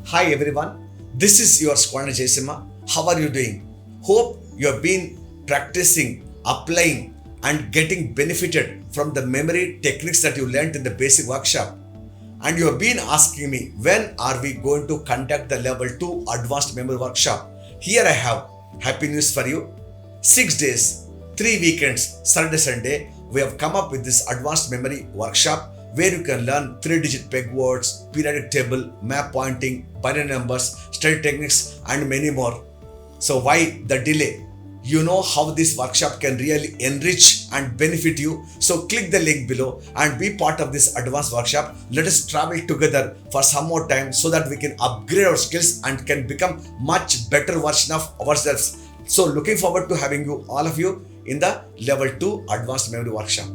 Hi everyone, this is your Squadron Jayasimha. How are you doing? Hope you have been practicing, applying, and getting benefited from the memory techniques that you learned in the basic workshop. And you have been asking me when are we going to conduct the level 2 advanced memory workshop. Here I have happy news for you. 6 days, 3 weekends, Saturday, Sunday, we have come up with this advanced memory workshop where you can learn 3-digit peg words, periodic table, map pointing, binary numbers, study techniques, and many more. So why the delay? You know how this workshop can really enrich and benefit you. So click the link below and be part of this advanced workshop. Let us travel together for some more time so that we can upgrade our skills and can become much better version of ourselves. So looking forward to having you, all of you, in the level 2 advanced memory workshop.